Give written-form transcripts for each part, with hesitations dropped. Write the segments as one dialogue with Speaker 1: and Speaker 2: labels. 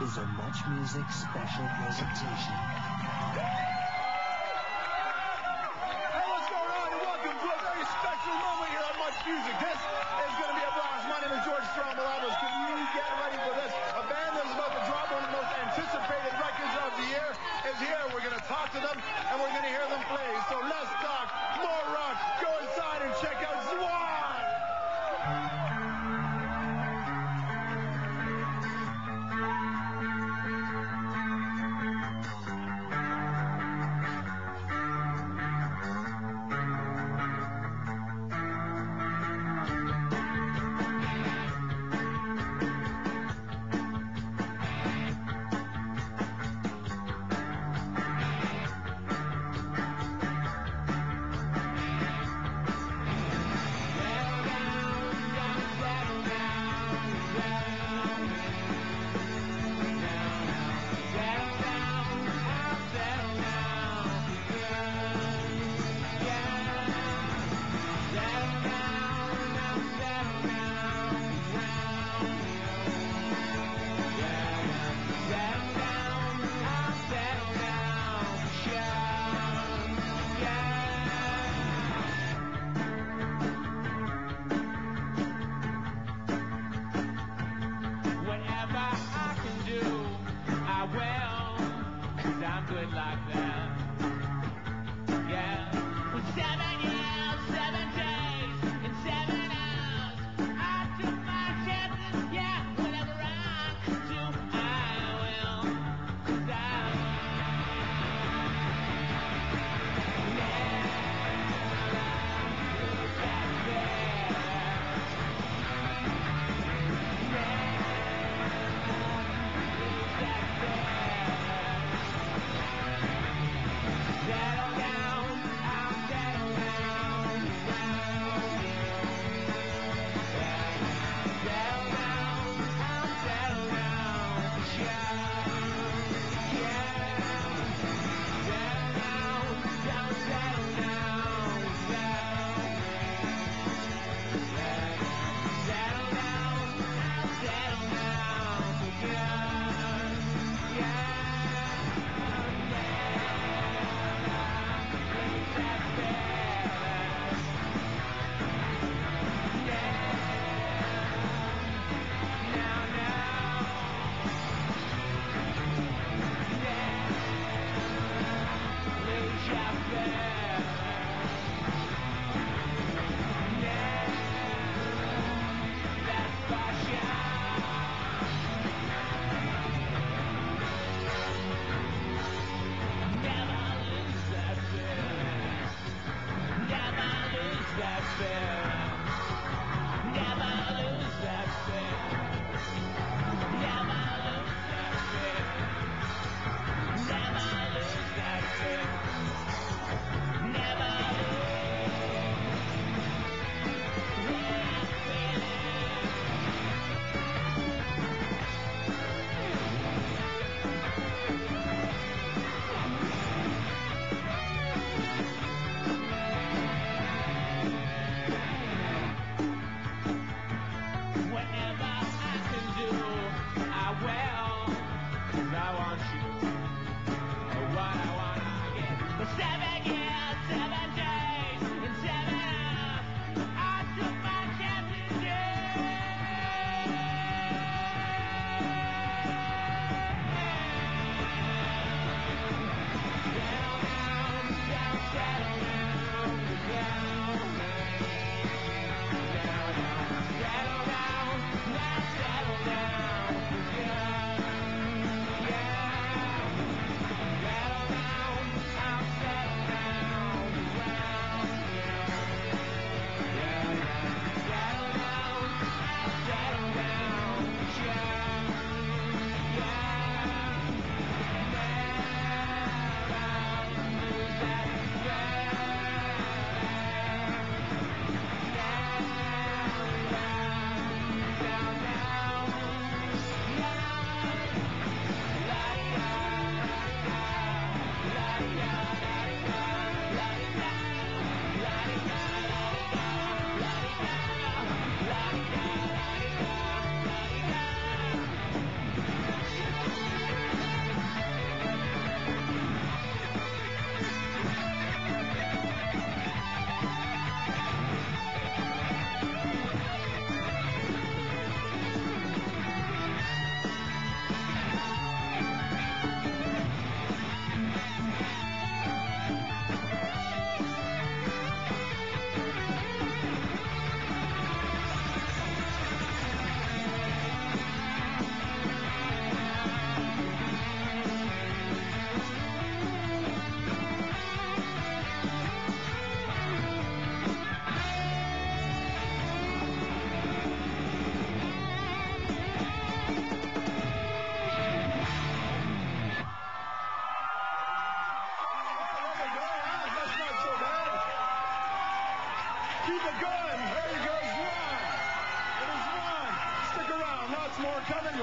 Speaker 1: is a Much Music special presentation.
Speaker 2: Hey, what's going on? And welcome to a very special moment here on Much Music. This is going to be a blast. My name is George Stromolatos. Can you get ready for this? A band that is about to drop one of the most anticipated records of the year is here. We're going to talk to them, and we're going to hear them play. So less talk, more rock. Go inside and check out Zwan!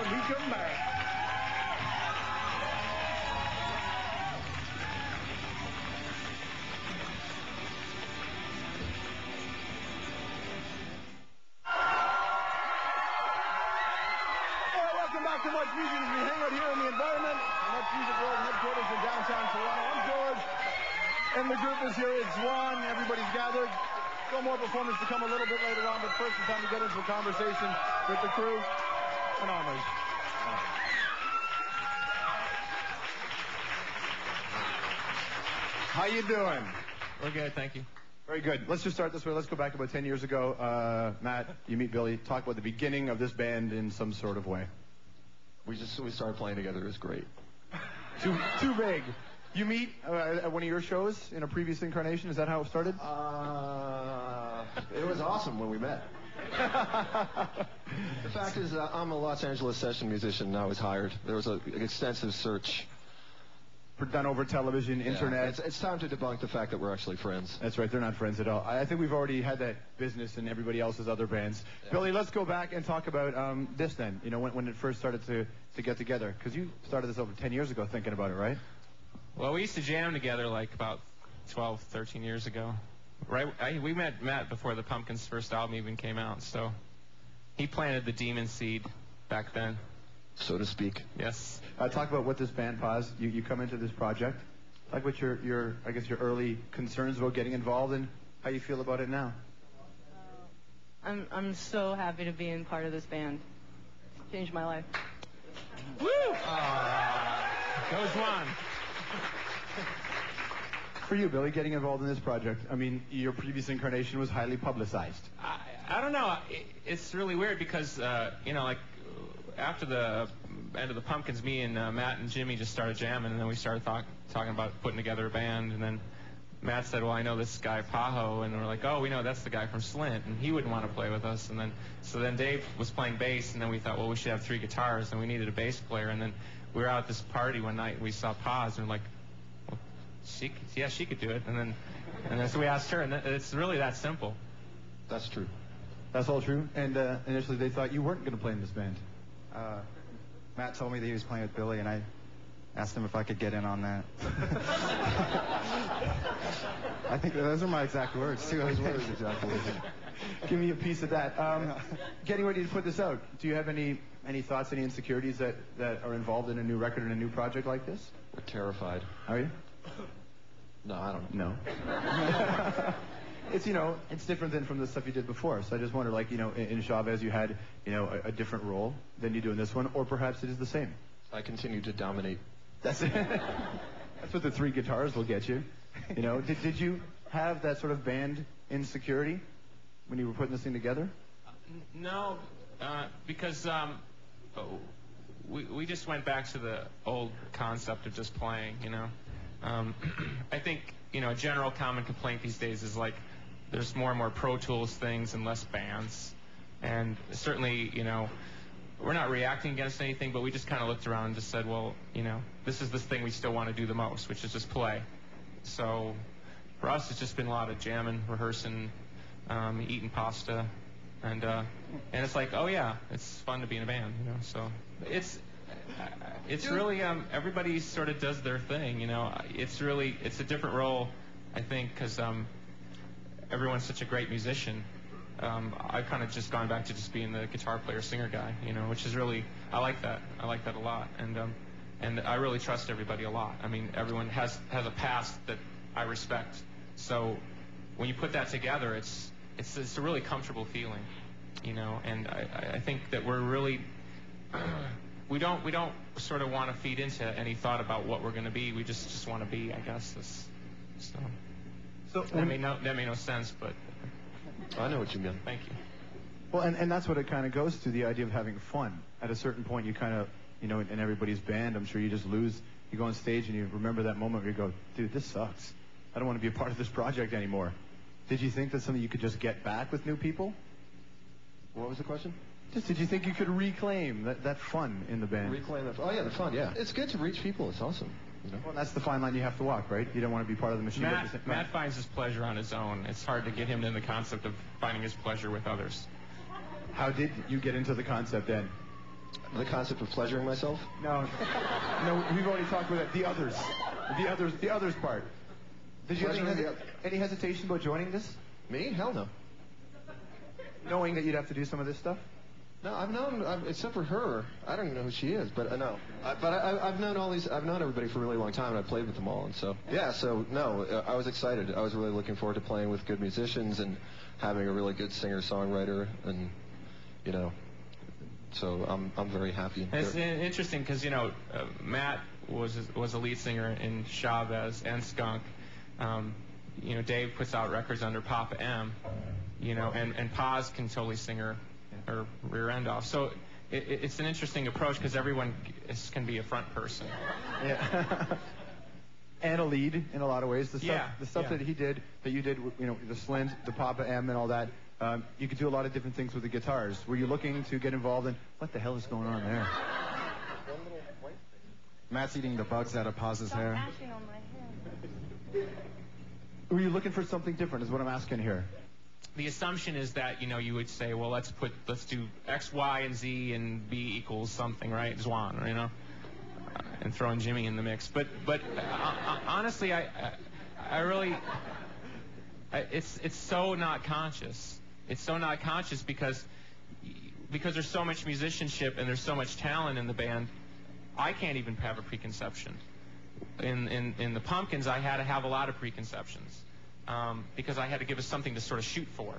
Speaker 2: when we come back. Welcome back to Much Music as we hang out here in the environment. Much Music World headquarters in downtown Toronto. I'm George, and the group is here. It's Zwan. Everybody's gathered. Still more performance to come a little bit later on, but first it's time to get into a conversation with the crew. Phenomenal. How you doing?
Speaker 3: We're good, thank you.
Speaker 2: Very good. Let's just start this way. Let's go back about 10 years ago. Matt, you meet Billy. Talk about the beginning of this band in some sort of way.
Speaker 4: We started playing together. It was great.
Speaker 2: Too big. You meet at one of your shows in a previous incarnation. Is that how it started?
Speaker 4: It was awesome when we met. The fact is, I'm a Los Angeles session musician, and I was hired. There was an extensive search.
Speaker 2: Done over television, internet.
Speaker 4: It's time to debunk the fact that we're actually friends.
Speaker 2: That's right. They're not friends at all. I think we've already had that business in everybody else's other bands. Yeah. Billy, let's go back and talk about this then. You know, when it first started to get together. Because you started this over 10 years ago thinking about it, right?
Speaker 3: Well, we used to jam together like about 12, 13 years ago. Right? We met Matt before the Pumpkins' first album even came out. So he planted the demon seed back then.
Speaker 4: So to speak.
Speaker 3: Yes.
Speaker 2: Talk about what this band was. You come into this project. Like what your I guess your early concerns about getting involved and how you feel about it now.
Speaker 5: I'm so happy to be in part of this band. It's changed my life.
Speaker 3: Woo! Go Zwan.
Speaker 2: For you, Billy, getting involved in this project, I mean, your previous incarnation was highly publicized.
Speaker 3: I don't know. It's really weird because, you know, like, after the end of the Pumpkins, me and Matt and Jimmy just started jamming, and then we started talking about putting together a band, and then Matt said, well, I know this guy, Pajo, and we're like, oh, we know that's the guy from Slint, and he wouldn't want to play with us, and then, so then Dave was playing bass, and then we thought, well, we should have 3 guitars, and we needed a bass player, and then we were out at this party one night, and we saw Paz, and we're like, well, she could do it, and then so we asked her, and it's really that simple.
Speaker 4: That's true.
Speaker 2: That's all true, and initially they thought you weren't going to play in this band.
Speaker 6: Matt told me that he was playing with Billy, and I asked him if I could get in on that. I think those are my exact words, too.
Speaker 4: Those words, exactly.
Speaker 2: Give me a piece of that. Getting ready to put this out, do you have any thoughts, any insecurities that are involved in a new record and a new project like this?
Speaker 4: We're terrified.
Speaker 2: Are you?
Speaker 4: No, I don't know.
Speaker 2: No. It's, you know, it's different than from the stuff you did before. So I just wonder, like, you know, in Chavez you had, you know, a different role than you do in this one, or perhaps it is the same.
Speaker 4: I continue to dominate.
Speaker 2: That's it. That's what the 3 guitars will get you. You know, did you have that sort of band insecurity when you were putting this thing together?
Speaker 3: No, because we just went back to the old concept of just playing, you know. I think, you know, a general common complaint these days is like there's more and more Pro Tools things and less bands. And certainly, you know, we're not reacting against anything, but we just kind of looked around and just said, well, you know, this is the thing we still want to do the most, which is just play. So for us, it's just been a lot of jamming, rehearsing, eating pasta, and it's like, oh yeah, it's fun to be in a band, you know. So it's really everybody sort of does their thing, you know. It's a different role, I think, because everyone's such a great musician. I've kind of just gone back to just being the guitar player, singer guy, you know, which is really, I like that a lot, and I really trust everybody a lot. I mean, everyone has a past that I respect, so when you put that together, it's a really comfortable feeling, you know. And I think that we're really we don't sort of want to feed into any thought about what we're going to be. We just want to be, I guess. So that made no sense, but
Speaker 4: I know what you mean.
Speaker 3: Thank you.
Speaker 2: Well, and that's what it kind of goes to, the idea of having fun. At a certain point, you kind of, you know, in everybody's band, I'm sure you just lose. You go on stage and you remember that moment where you go, dude, this sucks. I don't want to be a part of this project anymore. Did you think that's something you could just get back with new people?
Speaker 4: What was the question?
Speaker 2: Just, did you think you could reclaim that fun in the band?
Speaker 4: Reclaim that. Oh yeah, the fun. Yeah, it's good to reach people. It's awesome. You know?
Speaker 2: Well, that's the fine line you have to walk, right? You don't want to be part of the machine.
Speaker 3: Matt finds his pleasure on his own. It's hard to get him in the concept of finding his pleasure with others.
Speaker 2: How did you get into the concept then?
Speaker 4: The concept of pleasuring myself?
Speaker 2: No, we've already talked about that. The others part. Did you have any hesitation about joining this?
Speaker 4: Me? Hell no.
Speaker 2: Knowing that you'd have to do some of this stuff?
Speaker 4: No, I've known, except for her, I don't even know who she is, but I know. I've known I've known everybody for a really long time, and I've played with them all, and so, yeah, so, no, I was excited. I was really looking forward to playing with good musicians and having a really good singer-songwriter, and, you know, so I'm very happy.
Speaker 3: It's interesting because, you know, Matt was a lead singer in Chavez and Skunk. You know, Dave puts out records under Papa M, you know, and Paz can totally sing her rear end off. So it's an interesting approach because everyone can be a front person.
Speaker 2: Yeah. And a lead in a lot of ways. The stuff that you did, you know, the Slint, the Papa M and all that, you could do a lot of different things with the guitars. Were you looking to get involved in, what the hell is going on there?
Speaker 6: Matt's eating the bugs out of Paz's hair.
Speaker 5: Ashing on my hair.
Speaker 2: Were you looking for something different is what I'm asking here.
Speaker 3: The assumption is that, you know, you would say, well, let's do X, Y, and Z, and B equals something, right? Zwan, you know, and throwing Jimmy in the mix. But honestly, I really, it's so not conscious. It's so not conscious because there's so much musicianship and there's so much talent in the band. I can't even have a preconception. In the Pumpkins, I had to have a lot of preconceptions. Because I had to give us something to sort of shoot for.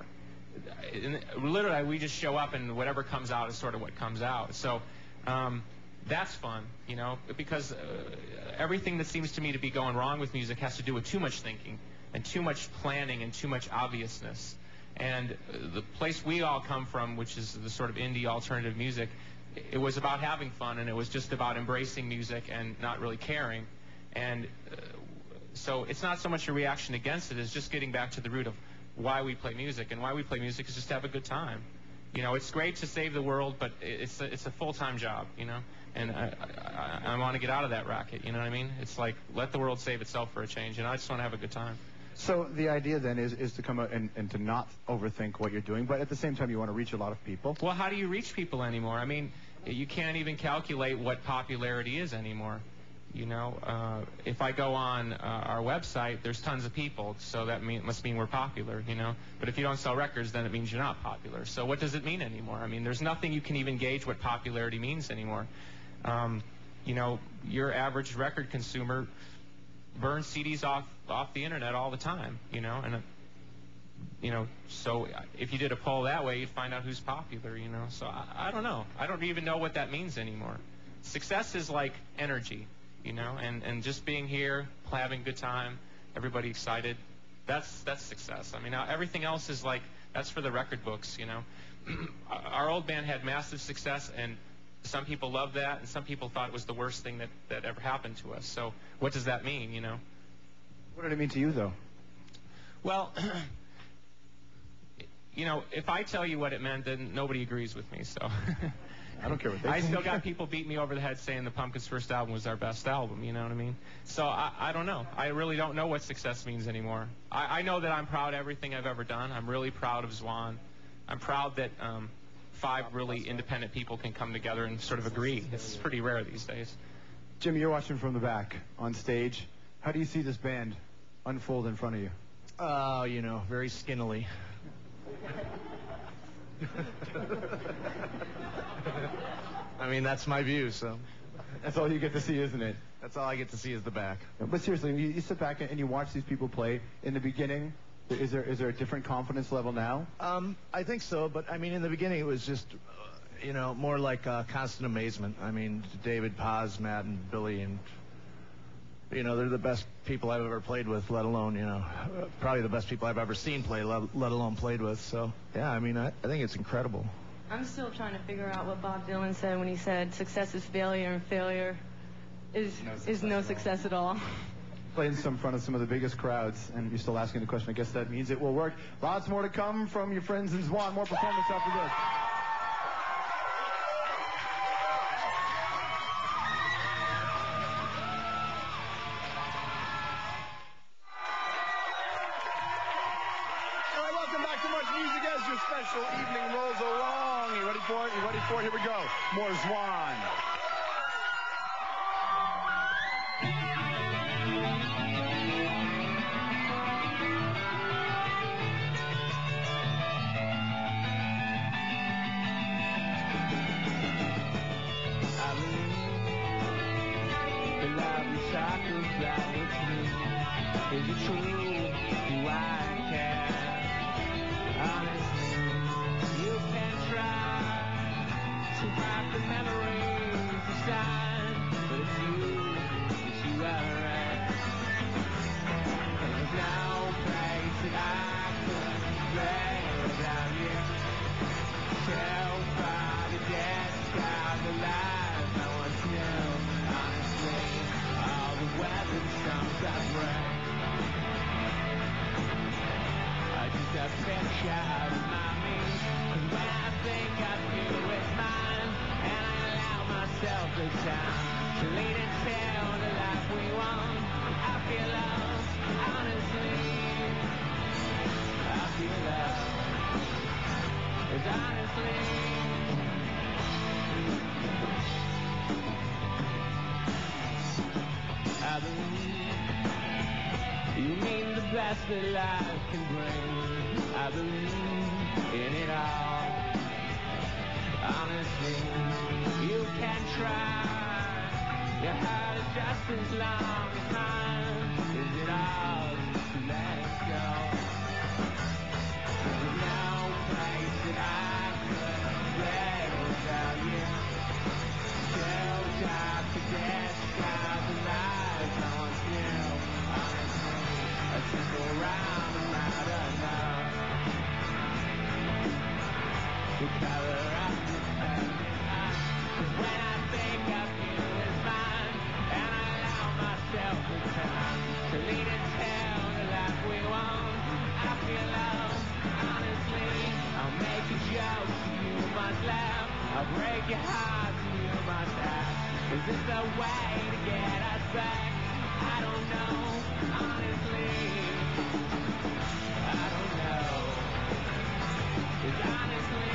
Speaker 3: Literally, we just show up and whatever comes out is sort of what comes out. So that's fun, you know, because everything that seems to me to be going wrong with music has to do with too much thinking and too much planning and too much obviousness. And the place we all come from, which is the sort of indie alternative music, it was about having fun, and it was just about embracing music and not really caring. And so it's not so much a reaction against it, it's just getting back to the root of why we play music. And why we play music is just to have a good time. You know, it's great to save the world, but it's a full-time job, you know. And I want to get out of that racket, you know what I mean? It's like, let the world save itself for a change, and I just want to have a good time.
Speaker 2: So the idea then is to come out and to not overthink what you're doing, but at the same time you want to reach a lot of people.
Speaker 3: Well, how do you reach people anymore? I mean, you can't even calculate what popularity is anymore. You know, if I go on our website, there's tons of people, so that must mean we're popular, you know. But if you don't sell records, then it means you're not popular. So what does it mean anymore? I mean, there's nothing you can even gauge what popularity means anymore. You know, your average record consumer burns CDs off the internet all the time, you know, and you know, so if you did a poll that way, you'd find out who's popular, you know. So I don't know. I don't even know what that means anymore. Success is like energy. You know, and just being here, having a good time, everybody excited, that's success. I mean, now everything else is like, that's for the record books, you know. Our old band had massive success, and some people loved that, and some people thought it was the worst thing that ever happened to us. So what does that mean, you know?
Speaker 2: What did it mean to you, though?
Speaker 3: Well, you know, if I tell you what it meant, then nobody agrees with me, so...
Speaker 2: I don't care what they
Speaker 3: I
Speaker 2: think.
Speaker 3: still got people beating me over the head saying the Pumpkins' first album was our best album, you know what I mean? So I don't know. I really don't know what success means anymore. I know that I'm proud of everything I've ever done. I'm really proud of Zwan. I'm proud that 5 really independent people can come together and sort of agree. It's pretty rare these days.
Speaker 2: Jimmy, you're watching from the back on stage. How do you see this band unfold in front of you?
Speaker 7: You know, very skinnily. I mean, that's my view, so.
Speaker 2: That's all you get to see, isn't it?
Speaker 7: That's all I get to see is the back.
Speaker 2: But seriously, you sit back and you watch these people play. In the beginning, is there a different confidence level now?
Speaker 7: I think so, but I mean, in the beginning, it was just, you know, more like constant amazement. I mean, David, Paz, Matt, and Billy, and, you know, they're the best people I've ever played with, let alone, you know, probably the best people I've ever seen play, let alone played with. So, yeah, I mean, I think it's incredible.
Speaker 5: I'm still trying to figure out what Bob Dylan said when he said success is failure and failure is no success at all.
Speaker 2: Played in front of some of the biggest crowds, and you're still asking the question. I guess that means it will work. Lots more to come from your friends in Zwan. More performance after this. All right, welcome back to Much Music as your special evening rolls along. You ready for it? You ready for it? Here we go. More Zwan.
Speaker 1: Is it true? Do I care? Honestly, you can try to hide the memories aside, but it's you are right. There's no place that I could play without you. Killed by the dead sky, the life I once knew. Honestly, all the weapons songs I break. A picture of mommy. And when I think of you, it's mine. And I allow myself the time to lead into the life we want. I feel lost, honestly. I feel lost, it's honestly. I believe you mean the best that life can bring. I believe in it all. Honestly, you can try. Your heart is just as long as mine. Is it all to let go? There's no place that I could play without you. Still dark to death, sky, the life I once knew. Honestly, a simple round about enough. The color of your perfect eyes. 'Cause when I think of you as mine, and I allow myself the time to lead and tell the life we want, I feel lost, honestly. I'll make a joke so you must laugh. I'll break your heart so you must ask. Is this the way to get us back? I don't know, honestly. I don't know. It's honestly.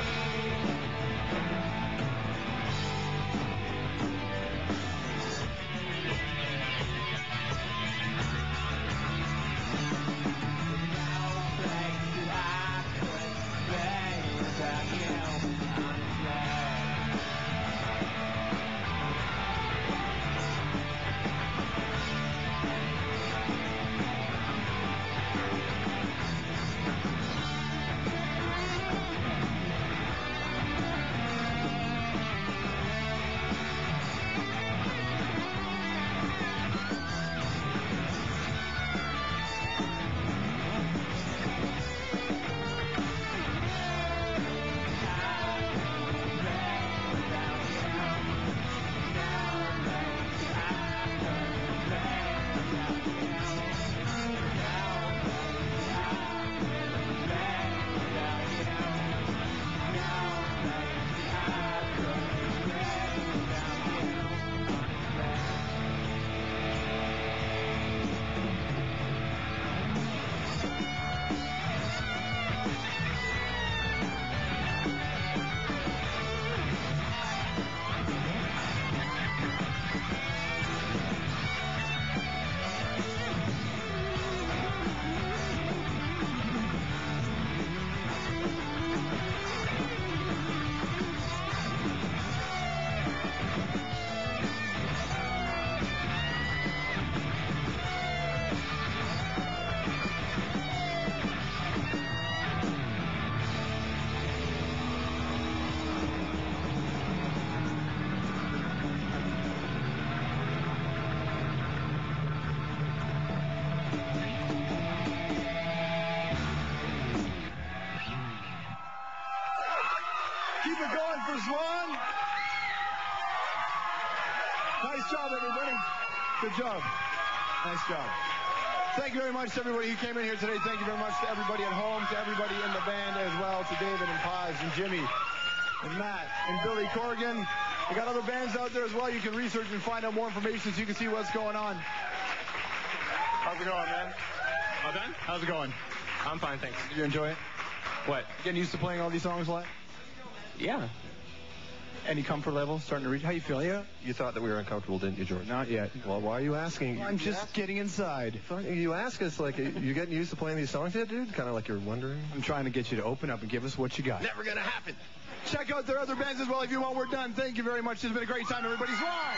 Speaker 2: Keep it going for Zwan. Nice job, everybody. Good job. Nice job. Thank you very much to everybody who came in here today. Thank you very much to everybody at home, to everybody in the band as well, to David and Paz and Jimmy and Matt and Billy Corrigan. We got other bands out there as well. You can research and find out more information so you can see what's going on. How's it going, man?
Speaker 3: All done?
Speaker 2: How's it going?
Speaker 3: I'm fine, thanks.
Speaker 2: Did you enjoy it?
Speaker 3: What?
Speaker 2: Getting used to playing all these songs live?
Speaker 3: Yeah.
Speaker 2: Any comfort level starting to reach? How you feel? Yeah.
Speaker 4: You thought that we were uncomfortable, didn't you, George?
Speaker 2: Not yet.
Speaker 4: Well, why are you asking?
Speaker 2: I'm just getting inside.
Speaker 4: You ask us like, you getting used to playing these songs yet, dude? Kind of like you're wondering.
Speaker 2: I'm trying to get you to open up and give us what you got.
Speaker 4: Never gonna happen.
Speaker 2: Check out their other bands as well if you want. We're done. Thank you very much. This has been a great time, everybody. Zwan!